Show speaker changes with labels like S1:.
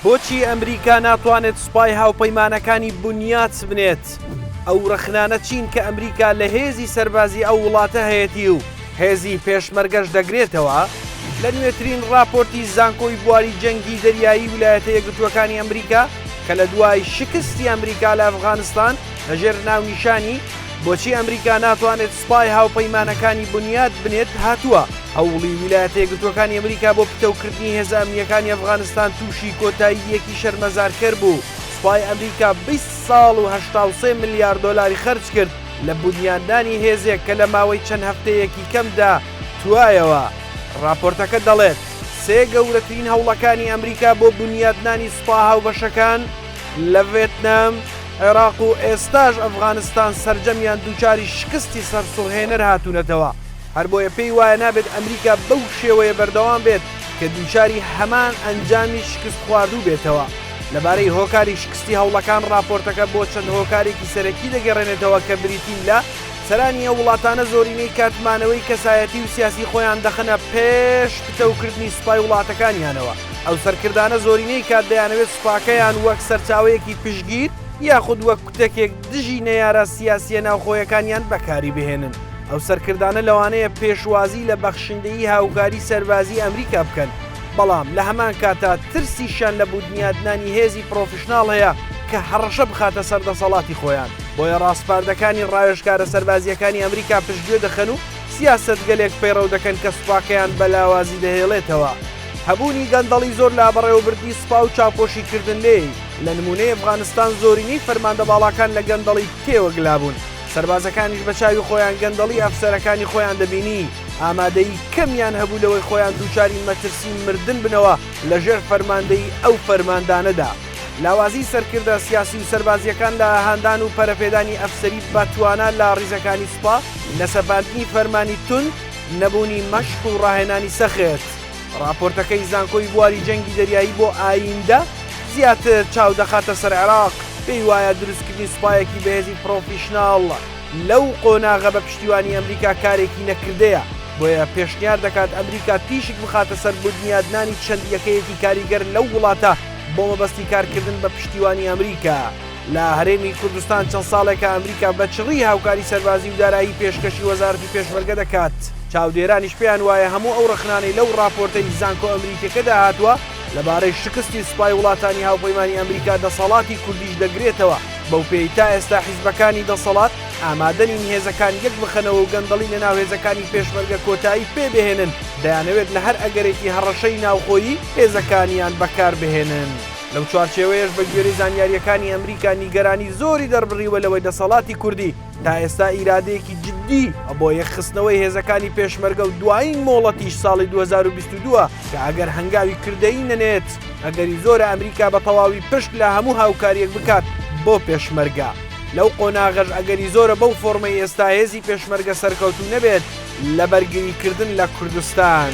S1: بۆچی ئەمریکا ناتوانێت سوپای هاوپەیمانەکانی بنیات بنێت؟ ئەو ڕەخنانە چین کە ئەمریکا لە هێزی سەربازی ئەو وڵاتە هەیەتی و هێزی پێشمەرگەش دەگرێتەوە؟ لە نوێترین راپۆرتی زانکۆی بواری جەنگی دەریایی ویلایەتە یەکگرتووەکانی ئەمریکا کە لە دوای شکستی ئەمریکا لە ئەفغانستان لەژێر ناونیشانی بۆچی ئەمریکا ناتوانێت سوپای هاوپەیمانەکانی بنیات بنێت هاتووە هەوڵی ویلایەتە یەکگرتووەکانی ئەمریکا بۆ پتەوکردنی هێزە ئەمنیەکانی ئەفغانستان تووشی کۆتاییەکی شەرمەزارکەر بوو. سوپای ئەمریکا 20 ساڵ و 83 ملیارد دۆلاری خەرج کرد لە بنیاندانی هێزێک کە لە ماوەی چەند هەفتەیەکی کەمدا توایەوە. راپۆرتەکە دەڵێت سێ گەورەترین هەوڵەکانی ئەمریکا بۆ بنیادنانی سوپا هاوبەشەکان لە ڤێتنام، عێراق و ئێستاش ئەفغانستان سەرجەمیان دووچاری شکستی سەرسوڕهێنەر هاتوونەتەوە. هەر بۆیە پێی وایە نابێت ئەمریکا بەو شێوەیە بەردەوام بێت کە دووچاری هەمان ئەنجامی شکست خواردوو بێتەوە. لەبارەی هۆکاری شکستی هەوڵەکان راپۆرتەکە بۆ چەند هۆکارێکی سەرەکی دەگەڕێنێتەوە کە بریتین لە سەرانی ئەو وڵاتانە زۆرینەی کاتمانەوەی کەسایەتی و سیاسی خۆیان دەخەنە پێش پتەوکردنی سوپای وڵاتەکانیانەوە. ئەو سەرکردانە زۆرینەی کات دەیانەوێت سوپاکەیان وەک سەرچاوەیەکی پشگیر یاخود وەک کوتەکێک دژی نەیارە سیاسیە ناوخۆیەکانیان بەکاری بهێنن. ئەو سەرکردانە لەوانەیە پێشوازی لە بەخشندەیی هاوکاری سەربازی ئەمریکا بکەن، بەڵام لە هەمان کاتا ترسیشان لە بنیادنانی هێزی پرۆفشناڵ هەیە کە هەڕەشە بخاتە سەردەسەڵاتی خۆیان. بۆیە ڕاستپاردەکانی ڕاوێژکارە سەربازیەکانی ئەمریکا پشتگوێ دەخەن و سیاست گەلێک پەیڕەو دەکەن کە سوپاکەیان بەلاوازی دەهێڵێتەوە. هەبوونی گەندەڵی زۆر لە بەڕێوەبردی سوپا و چاپۆشیکردن لێ لە نمونەی ئەفغانستان زۆرینەی فەرماندە باڵاکان لە گەندەڵی تێوەگلابوون. سەربازەکانیش بە چاوی خۆیان گەندەڵی ئەفسەرەکانی خۆیان دەبینی ئامادەی کەمیان هەبوو لەوەی خۆیان دووچاری مەترسی مردن بنەوە لەژێر فەرماندەی ئەو فەرماندانەدا. لاوازی سەرکردە سیاسی و سەربازیەکان لە هاندان و پەرەپێدانی ئەفسەری بەتوانە لە ڕیزەکانی سوپا لە سەپاندنی فەرمانی تون نەبوونی مەشق و ڕاهێنانی سەخێت. راپۆرتەکەی زانکۆی بواری جەنگی دەریایی بۆ ئایندە زیاتر چاو دەخاتە سەر عێراق. پێی وایە دروستکردنی سوپایەکی بەهێزی پرۆفیشناڵ لەو قۆناغە بە پشتیوانی ئەمریکا کارێکی نەکردەیە. بۆیە پێشنیار دەکات ئەمریکا تیشک بخاتە سەر بنیادنانی چەند یەکەیەکی کاریگەر لەو وڵاتە بۆ مەبەستی کارکردن بە پشتیوانی ئەمریکا. لە هەرێمی کوردستان چەند ساڵێکە ئەمریکا بە چڕی هاوکاری سەربازی و دارایی پێشکەشی وەزارەتی پێشمەرگە دەکات. چاودێرانیش پێیان وایە هەموو ئەو ڕەخنانەی لەو راپۆرتەی زانکۆ ئەمریکەکەدا هاتووە لەبارەی شکستی سوپای وڵاتانی هاوپەیمانی ئەمریکا دەسەڵاتی کوردیش دەگرێتەوە. بەو پێی تا ئێستا حیزبەکانی دەسەڵات ئامادەنین هێزەکان یەک بخەنەوە و گەندەڵی لە ناو هێزەکانی پێشمەرگە کۆتایی پێبهێنن. دەیانەوێت لە هەر ئەگەرێکی هەڕەشەی ناوخۆیی هێزەکانیان بەکار بهێنن. لەو چوارچێوەیەش بە گوێرەی زانیاریەکانی ئەمریکا نیگەرانی زۆری دەربڕیوە لەوەی دەسەڵاتی کوردی تا ئێستا ئیرادەیەکی جددی بۆ یەکخستنەوەی هێزەکانی پێشمەرگە و دوایین مۆڵەتیش ساڵی 2022 کە ئەگەر هەنگاوی کردەی نەنێت ئەگەری زۆرە ئەمریکا بە تەواوی پشت لە هەموو هاوکاریەک بکات بۆ پێشمەرگە. لەو قۆناغەش ئەگەری زۆرە بەو فۆرمەی ئێستا هێزی پێشمەرگە سەرکەوتوو نەبێت لە بەرگریکردن لە کوردستان.